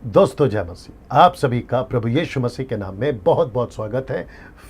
दोस्तों जय मसीह, आप सभी का प्रभु यीशु मसीह के नाम में बहुत बहुत स्वागत है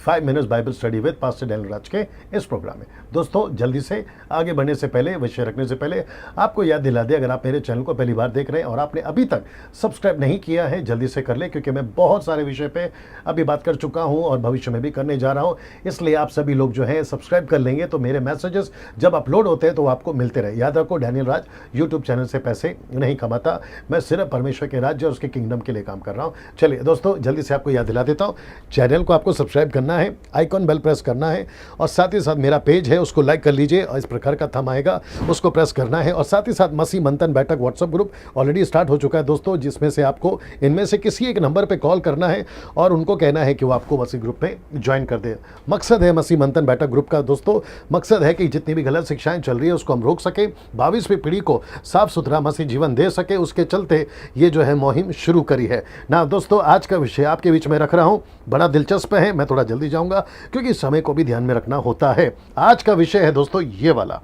5 minutes Bible study with pastor Daniel Raj के इस प्रोग्राम में। दोस्तों जल्दी से आगे बढ़ने से पहले, विषय रखने से पहले आपको याद दिला दे, अगर आप मेरे चैनल को पहली बार देख रहे हैं और आपने अभी तक सब्सक्राइब नहीं किया है, जल्दी से कर ले, क्योंकि मैं बहुत सारे विषय पे अभी बात कर चुका हूँ और भविष्य में भी करने जा रहा हूँ। इसलिए आप सभी लोग जो है सब्सक्राइब कर लेंगे तो मेरे मैसेजेस जब अपलोड होते हैं तो आपको मिलते रहे। याद रखो, डैनियल राज यूट्यूब चैनल से पैसे नहीं कमाता, मैं सिर्फ परमेश्वर के राज्य और उसके किंगडम के लिए काम कर रहा हूँ। चलिए दोस्तों, जल्दी से आपको याद दिला देता हूँ, चैनल को आपको सब्सक्राइब करना है, आइकॉन बेल प्रेस करना है और साथ ही साथ मेरा पेज है उसको लाइक कर लीजिए और इस प्रकार का थंब आएगा उसको प्रेस करना है। और साथ ही साथ मसीह मंथन बैठक व्हाट्सएप ग्रुप ऑलरेडी स्टार्ट हो चुका है दोस्तों, जिसमें से आपको इनमें से किसी एक नंबर पे कॉल करना है और उनको कहना है कि वो आपको मसीह ग्रुप में ज्वाइन कर दे। मकसद है मसीह मंथन बैठक ग्रुप का दोस्तों, मकसद है कि जितनी भी गलत शिक्षाएं चल रही है उसको हम रोक सके, 22वीं पीढ़ी को साफ सुथरा मसीह जीवन दे सके, उसके चलते ये जो है मुहिम शुरू करी है ना। दोस्तों आज का विषय आपके बीच में रख रहा हूँ, बड़ा दिलचस्प है, मैं थोड़ा जल्दी जाऊंगा क्योंकि समय को भी ध्यान में रखना होता है। आज का विषय है दोस्तों ये वाला,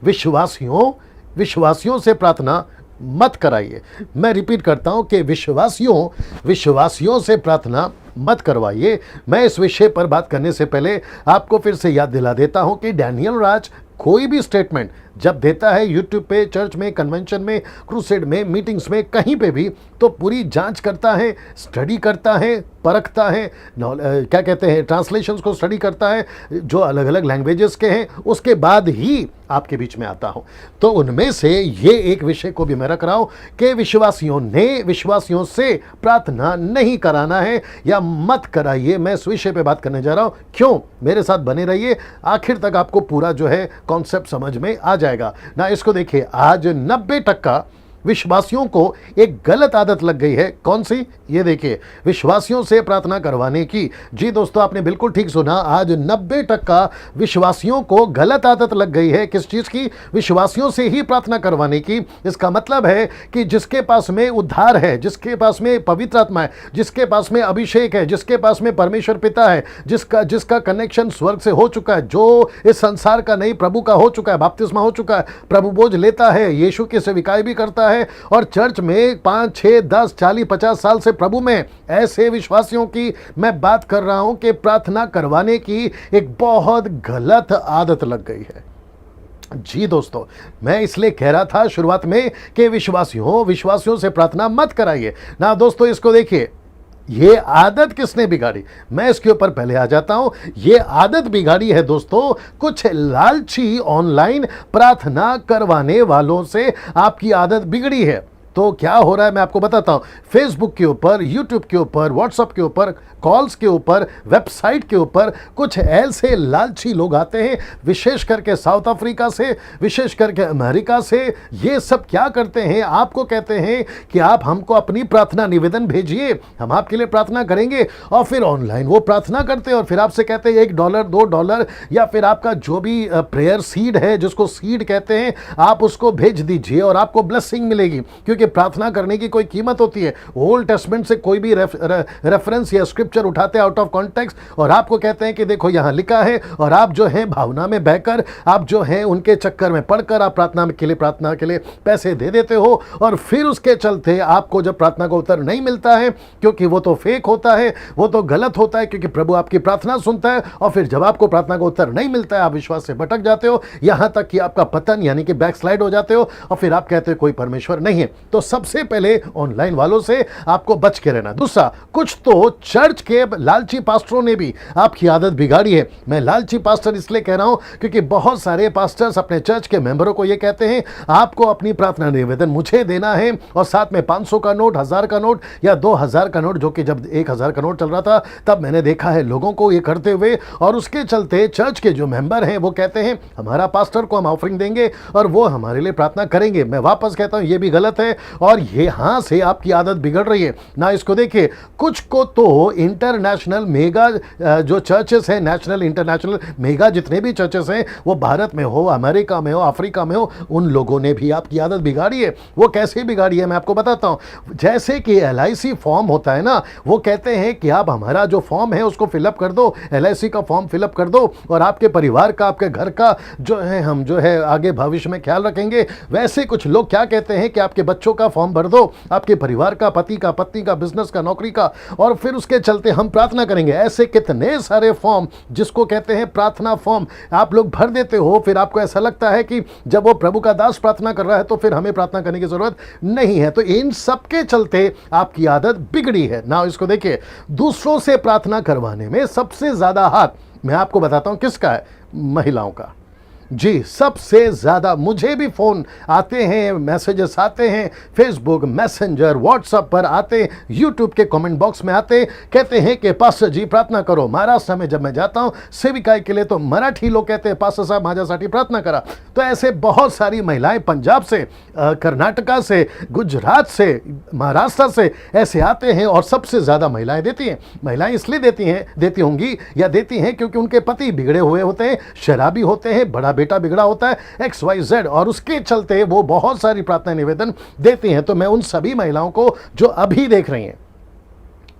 विश्वासियों से प्रार्थना मत कराइए। मैं रिपीट करता हूं कि विश्वासियों से प्रार्थना मत करवाइए। मैं इस विषय पर बात करने से पहले आपको फिर से याद दिला देता हूं कि डैनियल राज कोई भी स्टेटमेंट जब देता है यूट्यूब पे, चर्च में, कन्वेंशन में, क्रूसेड में, मीटिंग्स में, कहीं पे भी, तो पूरी जांच करता है, स्टडी करता है, परखता है, क्या कहते हैं, ट्रांसलेशंस को स्टडी करता है जो अलग अलग लैंग्वेजेस के हैं, उसके बाद ही आपके बीच में आता हूं। तो उनमें से ये एक विषय को भी मैं रख रहा हूं कि विश्वासियों से प्रार्थना नहीं कराना है या मत कराइए। मैं इस विषय पे बात करने जा रहा हूं। क्यों? मेरे साथ बने रहिए, आखिर तक आपको पूरा जो है कॉन्सेप्ट समझ में आ जाएगा ना। इसको देखिए, आज 90% विश्वासियों को एक गलत आदत लग गई है। कौन सी? ये देखिए, विश्वासियों से प्रार्थना करवाने की। जी दोस्तों, आपने बिल्कुल ठीक सुना, आज 90% विश्वासियों को गलत आदत लग गई है। किस चीज की? विश्वासियों से ही प्रार्थना करवाने की। इसका मतलब है कि जिसके पास में उद्धार है, जिसके पास में पवित्र आत्मा है, जिसके पास में अभिषेक है, जिसके पास में परमेश्वर पिता है, जिसका कनेक्शन स्वर्ग से हो चुका है, जो इस संसार का नहीं प्रभु का हो चुका है, बपतिस्मा हो चुका है, प्रभु बोझ लेता है, यीशु की सेविकाई भी करता है और चर्च में 5, 6, 10, 40, 50 साल से प्रभु में, ऐसे विश्वासियों की मैं बात कर रहा हूं कि प्रार्थना करवाने की एक बहुत गलत आदत लग गई है। जी दोस्तों, मैं इसलिए कह रहा था शुरुआत में कि विश्वासियों से प्रार्थना मत कराइए ना। दोस्तों इसको देखिए, ये आदत किसने बिगाड़ी? मैं इसके ऊपर पहले आ जाता हूं। ये आदत बिगाड़ी है दोस्तों कुछ लालची ऑनलाइन प्रार्थना करवाने वालों से आपकी आदत बिगड़ी है। तो क्या हो रहा है मैं आपको बताता हूं। फेसबुक के ऊपर, यूट्यूब के ऊपर, व्हाट्सएप के ऊपर, कॉल्स के ऊपर, वेबसाइट के ऊपर कुछ ऐसे लालची लोग आते हैं, विशेष करके साउथ अफ्रीका से, विशेष करके अमेरिका से। ये सब क्या करते हैं? आपको कहते हैं कि आप हमको अपनी प्रार्थना निवेदन भेजिए, हम आपके लिए प्रार्थना करेंगे, और फिर ऑनलाइन वो प्रार्थना करते हैं और फिर आपसे कहते हैं $1, $2 या फिर आपका जो भी प्रेयर सीड है, जिसको सीड कहते हैं, आप उसको भेज दीजिए और आपको ब्लेसिंग मिलेगी। क्योंकि प्रार्थना करने की कोई कीमत होती है। ओल्ड टेस्टमेंट से कोई भी रेफरेंस या स्क्रिप्चर उठाते हैं आउट ऑफ कॉन्टेक्स्ट और आपको कहते हैं कि देखो यहां लिखा है, और आप जो है भावना में बहकर, आप जो है उनके चक्कर में पड़कर आप प्रार्थना के लिए पैसे दे देते हो, और फिर उसके चलते आपको जब प्रार्थना का उत्तर नहीं मिलता है, क्योंकि वो तो फेक होता है, वो तो गलत होता है, क्योंकि प्रभु आपकी प्रार्थना सुनता है, और फिर जब आपको प्रार्थना का उत्तर नहीं मिलता है आप विश्वास से भटक जाते हो, यहां तक कि आपका पतन यानी कि बैकस्लाइड हो जाते हो, और फिर आप कहते हो कोई परमेश्वर नहीं है। तो सबसे पहले ऑनलाइन वालों से आपको बच के रहना। दूसरा, कुछ तो चर्च के लालची पास्टरों ने भी आपकी आदत बिगाड़ी है। मैं लालची पास्टर इसलिए कह रहा हूं क्योंकि बहुत सारे पास्टर्स अपने चर्च के मेंबरों को यह कहते हैं, आपको अपनी प्रार्थना निवेदन मुझे देना है, और साथ में 500 का नोट, 1000 का नोट या 2000 का नोट, जो कि जब 1000 का नोट चल रहा था तब मैंने देखा है लोगों को ये करते हुए, और उसके चलते चर्च के जो मेंबर हैं वो कहते हैं हमारा पास्टर को हम ऑफरिंग देंगे और वो हमारे लिए प्रार्थना करेंगे। मैं वापस कहता हूं ये भी गलत है और यहां से आपकी आदत बिगड़ रही है ना। इसको देखिए, कुछ को तो इंटरनेशनल मेगा जो चर्चेस हैं, नेशनल, इंटरनेशनल मेगा जितने भी चर्चेस हैं, वो भारत में हो, अमेरिका में हो, अफ्रीका में हो, उन लोगों ने भी आपकी आदत बिगाड़ी है। वो कैसे बिगाड़ी है मैं आपको बताता हूं। जैसे कि LIC फॉर्म होता है ना, वो कहते हैं कि आप हमारा जो फॉर्म है उसको फिलअप कर दो, LIC का फॉर्म फिलअप कर दो, और आपके परिवार का, आपके घर का जो है हम जो है आगे भविष्य में ख्याल रखेंगे। वैसे कुछ लोग क्या कहते हैं कि आपके बच्चों बच्चों का फॉर्म भर दो, आपके परिवार का, पति का, पत्नी का, बिजनेस का, नौकरी का, और फिर उसके चलते हम प्रार्थना करेंगे। ऐसे कितने सारे फॉर्म जिसको कहते हैं प्रार्थना फॉर्म आप लोग भर देते हो। फिर आपको ऐसा लगता है कि जब वो प्रभु का दास प्रार्थना कर रहा है तो फिर हमें प्रार्थना करने की जरूरत नहीं है। तो इन सब के चलते आपकी आदत बिगड़ी है ना। इसको देखिए, दूसरों से प्रार्थना करवाने में सबसे ज्यादा हाथ मैं आपको बताता हूं किसका है, महिलाओं का। जी, सबसे ज़्यादा मुझे भी फ़ोन आते हैं, मैसेजेस आते हैं, फेसबुक, मैसेंजर, व्हाट्सएप पर आते, यूट्यूब के कमेंट बॉक्स में आते, कहते हैं कि पास्टर जी प्रार्थना करो। महाराष्ट्र में जब मैं जाता हूं सेविकाई के लिए तो मराठी लोग कहते हैं पास्टर साहब माझ्यासाठी प्रार्थना करा। तो ऐसे बहुत सारी महिलाएं पंजाब से, कर्नाटका से, गुजरात से, महाराष्ट्र से ऐसे आते हैं और सबसे ज़्यादा महिलाएं देती हैं। महिलाएं इसलिए देती होंगी या देती हैं क्योंकि उनके पति बिगड़े हुए होते हैं, शराबी होते हैं, बड़ा बेटा बिगड़ा होता है, XYZ, और उसके चलते वो बहुत सारी प्रार्थना निवेदन देती हैं। तो मैं उन सभी महिलाओं को जो अभी देख रही हैं,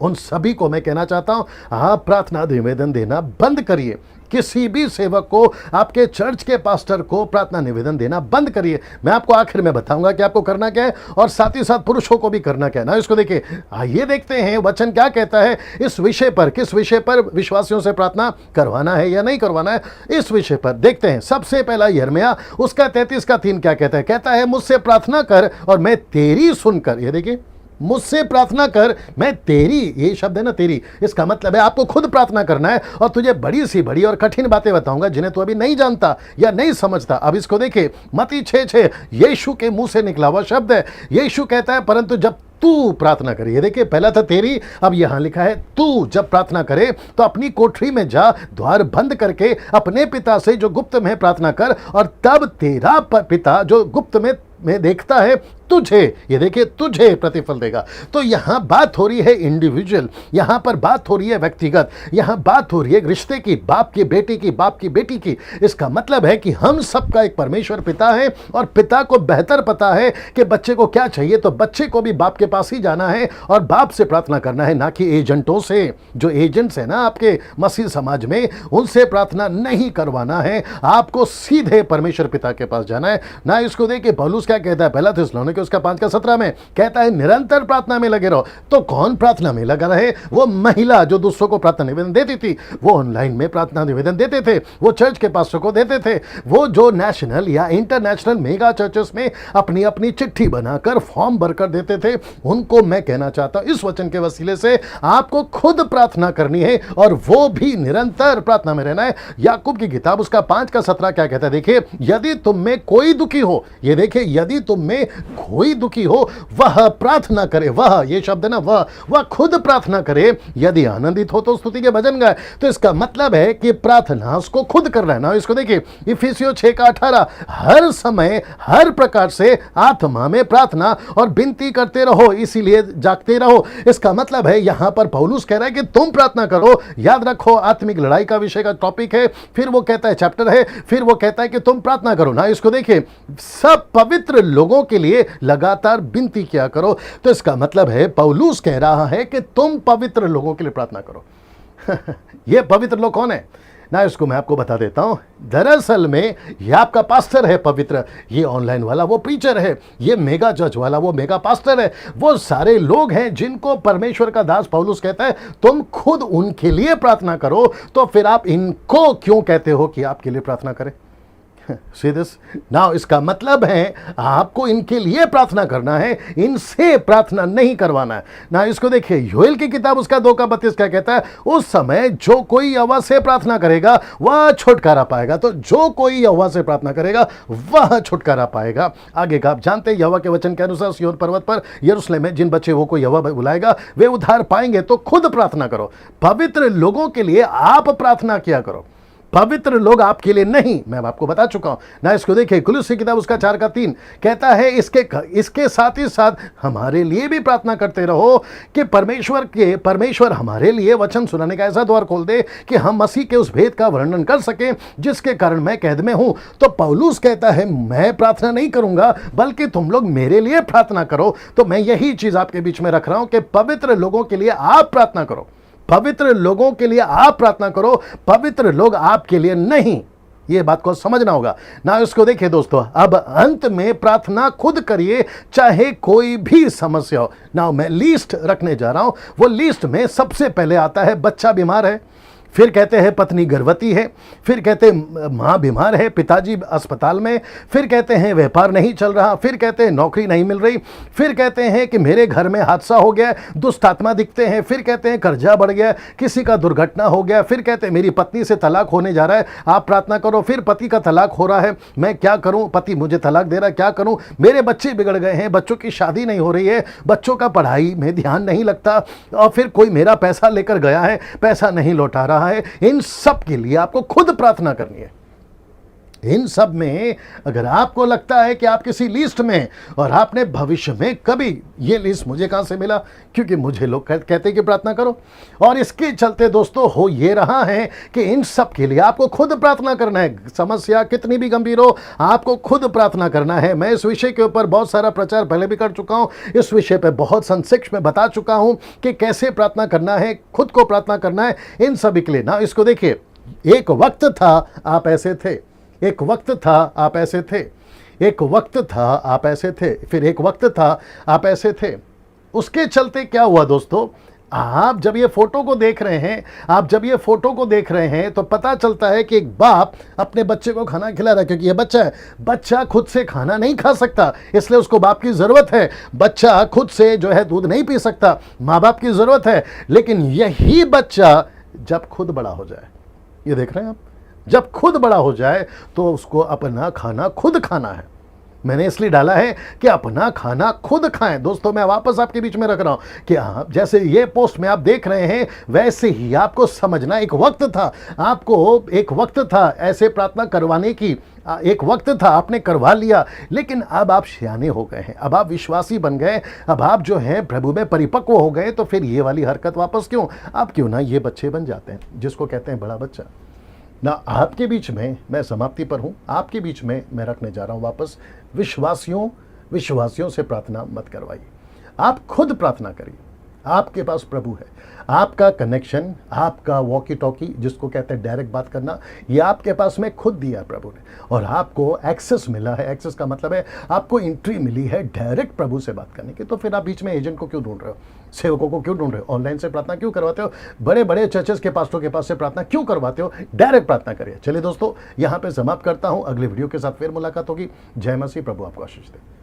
उन सभी को मैं कहना चाहता हूं, आप प्रार्थना निवेदन देना बंद करिए। किसी भी सेवक को, आपके चर्च के पास्टर को प्रार्थना निवेदन देना बंद करिए। मैं आपको आखिर में बताऊंगा कि आपको करना क्या है और साथ ही साथ पुरुषों को भी करना क्या है ना। इसको देखिए, आइए देखते हैं वचन क्या कहता है इस विषय पर, किस विषय पर विश्वासियों से प्रार्थना करवाना है या नहीं करवाना है, इस विषय पर देखते हैं। सबसे पहला यिर्मयाह उसका 33:3 क्या कहता है? कहता है, मुझसे प्रार्थना कर और मैं तेरी सुनकर, ये देखिए, मुझसे प्रार्थना कर मैं तेरी, ये शब्द है ना तेरी, इसका मतलब है आपको खुद प्रार्थना करना है और तुझे बड़ी सी बड़ी और कठिन बातें बताऊंगा जिन्हें तू अभी नहीं जानता या नहीं समझता। अब इसको देखे, मत्ती 6:6 यीशु के मुंह से निकला हुआ शब्द है। यीशु कहता है, परंतु जब तू प्रार्थना करे, ये देखिए पहला था तेरी, अब यहां लिखा है तू जब प्रार्थना करे तो अपनी कोठरी में जा, द्वार बंद करके अपने पिता से जो गुप्त में प्रार्थना कर, और तब तेरा पिता जो गुप्त में देखता है तुझे, ये देखिए, तुझे प्रतिफल देगा। तो यहां बात हो रही है इंडिविजुअल, यहां पर बात हो रही है व्यक्तिगत, यहां बात हो रही है रिश्ते की, बाप की बेटी की, बाप की बेटी की। इसका मतलब है कि हम सबका एक परमेश्वर पिता है और पिता को बेहतर पता है कि बच्चे को क्या चाहिए। तो बच्चे को भी बाप के पास ही जाना है और बाप से प्रार्थना करना है, ना कि एजेंटों से। जो एजेंट्स है ना आपके मसीह समाज में, उनसे प्रार्थना नहीं करवाना है। आपको सीधे परमेश्वर पिता के पास जाना है ना। इसको देखिए, पौलुस क्या कहता है, पहला थिस्सलुनीके उसका 5:17 में कहता है, निरंतर प्रार्थना में लगे रहो। तो कौन प्रार्थना में लगा रहे? वो महिला जो दूसरों को प्रार्थना निवेदन देती थी, वो ऑनलाइन में प्रार्थना निवेदन देते थे, वो चर्च के पास्टर को देते थे, वो जो नेशनल या इंटरनेशनल मेगा चर्चेस में अपनी अपनी चिट्ठी बनाकर फॉर्म भरकर देते थे, उनको मैं कहना चाहता हूं, इस वचन के वसीले से आपको खुद प्रार्थना करनी है और वो भी निरंतर प्रार्थना में रहना है। याकूब की किताब उसका 5:17 क्या कहता है? देखिए, यदि तुम में कोई दुखी हो, ये देखिए, यदि तुम में कोई दुखी हो वह प्रार्थना करे, वह, ये शब्द है ना, वह खुद प्रार्थना करे। यदि आनंदित हो तो स्तुति के भजन गाए। तो इसका मतलब है कि प्रार्थना उसको खुद करना है ना। इसको देखिए, इफिसियों 6:18, हर समय हर प्रकार से आत्मा में प्रार्थना और विनती करते रहो, इसीलिए जागते रहो। इसका मतलब है यहां पर पौलुस कह रहा है कि तुम प्रार्थना करो। याद रखो, आत्मिक लड़ाई का विषय का टॉपिक है, फिर वो कहता है चैप्टर है, फिर वो कहता है कि तुम प्रार्थना करो ना। इसको देखिए, सब पवित्र लोगों के लिए लगातार विनती किया करो। तो इसका मतलब है पौलुस कह रहा है कि तुम पवित्र लोगों के लिए प्रार्थना करो। ये पवित्र लोग कौन है ना? इसको मैं आपको बता देता हूं। दरअसल में ये आपका पास्टर है पवित्र, ये ऑनलाइन वाला वो प्रीचर है, ये मेगा चर्च वाला वो मेगा पास्टर है। वो सारे लोग हैं जिनको परमेश्वर का दास पौलुस कहता है तुम खुद उनके लिए प्रार्थना करो। तो फिर आप इनको क्यों कहते हो कि आपके लिए प्रार्थना करें? See this? Now, इसका मतलब है आपको इनके लिए प्रार्थना करना है, इनसे प्रार्थना नहीं करवाना है ना। इसको देखिए, योएल की किताब उसका 2:32 क्या कहता है? उस समय जो कोई यहोवा से प्रार्थना करेगा वह छुटकारा पाएगा। तो जो कोई यहोवा से प्रार्थना करेगा वह छुटकारा पाएगा। आगे का आप जानते हैं, यहोवा के वचन के अनुसार सिय्योन पर्वत पर यरूशलेम में जिन बच्चे को यहोवा बुलाएगा वे उद्धार पाएंगे। तो खुद प्रार्थना करो, पवित्र लोगों के लिए आप प्रार्थना किया करो, पवित्र लोग आपके लिए नहीं। मैं आपको बता चुका हूं ना। इसको देखिए, कुलुस की किताब उसका 4:3 कहता है, इसके साथ ही साथ हमारे लिए भी प्रार्थना करते रहो कि परमेश्वर हमारे लिए वचन सुनाने का ऐसा द्वार खोल दे कि हम मसीह के उस भेद का वर्णन कर सकें जिसके कारण मैं कैद में हूं। तो पौलुस कहता है, मैं प्रार्थना नहीं करूंगा बल्कि तुम लोग मेरे लिए प्रार्थना करो। तो मैं यही चीज आपके बीच में रख रहा हूं कि पवित्र लोगों के लिए आप प्रार्थना करो, पवित्र लोगों के लिए आप प्रार्थना करो, पवित्र लोग आपके लिए नहीं। ये बात को समझना होगा ना। इसको देखिए दोस्तों, अब अंत में प्रार्थना खुद करिए, चाहे कोई भी समस्या हो ना। मैं लिस्ट रखने जा रहा हूं, वो लिस्ट में सबसे पहले आता है बच्चा बीमार है, फिर कहते हैं पत्नी गर्भवती है, फिर कहते हैं माँ बीमार है, पिताजी अस्पताल में, फिर कहते हैं व्यापार नहीं चल रहा, फिर कहते हैं नौकरी नहीं मिल रही, फिर कहते हैं कि मेरे घर में हादसा हो गया, दुष्ट आत्मा दिखते हैं, फिर कहते हैं कर्जा बढ़ गया, किसी का दुर्घटना हो गया, फिर कहते हैं मेरी पत्नी से तलाक होने जा रहा है, आप प्रार्थना करो, फिर पति का तलाक हो रहा है, मैं क्या करूं, पति मुझे तलाक दे रहा है, क्या करूं, मेरे बच्चे बिगड़ गए हैं, बच्चों की शादी नहीं हो रही है, बच्चों का पढ़ाई में ध्यान नहीं लगता, और फिर कोई मेरा पैसा लेकर गया है, पैसा नहीं लौटा रहा है। इन सब के लिए आपको खुद प्रार्थना करनी है। इन सब में अगर आपको लगता है कि आप किसी लिस्ट में, और आपने भविष्य में कभी, ये लिस्ट मुझे कहां से मिला, क्योंकि मुझे लोग कहते हैं कि प्रार्थना करो, और इसके चलते दोस्तों हो ये रहा है कि इन सब के लिए आपको खुद प्रार्थना करना है। समस्या कितनी भी गंभीर हो, आपको खुद प्रार्थना करना है। मैं इस विषय के ऊपर बहुत सारा प्रचार पहले भी कर चुका हूं, इस विषय पर बहुत संक्षिप्त में बता चुका हूं कि कैसे प्रार्थना करना है, खुद को प्रार्थना करना है इन सभी के लिए ना। इसको देखिए, एक वक्त था आप ऐसे थे, एक वक्त था आप ऐसे थे, एक वक्त था आप ऐसे थे, फिर एक वक्त था आप ऐसे थे। उसके चलते क्या हुआ दोस्तों, आप जब ये फोटो को देख रहे हैं, आप जब ये फोटो को देख रहे हैं तो पता चलता है कि एक बाप अपने बच्चे को खाना खिला रहा है, क्योंकि ये बच्चा है, बच्चा खुद से खाना नहीं खा सकता, इसलिए उसको बाप की जरूरत है। बच्चा खुद से जो है दूध नहीं पी सकता, माँ बाप की जरूरत है। लेकिन यही बच्चा जब खुद बड़ा हो जाए, ये देख रहे हैं आप, जब खुद बड़ा हो जाए तो उसको अपना खाना खुद खाना है। मैंने इसलिए डाला है कि अपना खाना खुद खाएं। दोस्तों मैं वापस आपके बीच में रख रहा हूं कि आप जैसे ये पोस्ट में आप देख रहे हैं, वैसे ही आपको समझना, एक वक्त था, आपको एक वक्त था ऐसे प्रार्थना करवाने की, एक वक्त था आपने करवा लिया, लेकिन अब आप सियाने हो गए हैं, अब आप विश्वासी बन गए, अब आप जो हैं प्रभु में परिपक्व हो गए, तो फिर ये वाली हरकत वापस क्यों, आप क्यों ना ये बच्चे बन जाते हैं जिसको कहते हैं बड़ा बच्चा ना। आपके बीच में मैं समाप्ति पर हूं, आपके बीच में मैं रखने जा रहा हूं वापस, विश्वासियों से प्रार्थना मत करवाइए, आप खुद प्रार्थना करिए। आपके पास प्रभु है, आपका कनेक्शन, आपका वॉकी टॉकी जिसको कहते हैं डायरेक्ट बात करना, ये आपके पास में खुद दिया प्रभु ने, और आपको एक्सेस मिला है। एक्सेस का मतलब है आपको एंट्री मिली है डायरेक्ट प्रभु से बात करने की। तो फिर आप बीच में एजेंट को क्यों ढूंढ रहे हो, सेवकों को क्यों ढूंढ रहे हो, ऑनलाइन से प्रार्थना क्यों करवाते हो, बड़े बड़े चर्चेस के पास्टरों के पास से प्रार्थना क्यों करवाते हो, डायरेक्ट प्रार्थना करिए। चलिए दोस्तों, यहाँ पे समाप्त करता हूँ, अगले वीडियो के साथ फिर मुलाकात होगी। जय मसीह, प्रभु आपको आशीष दे।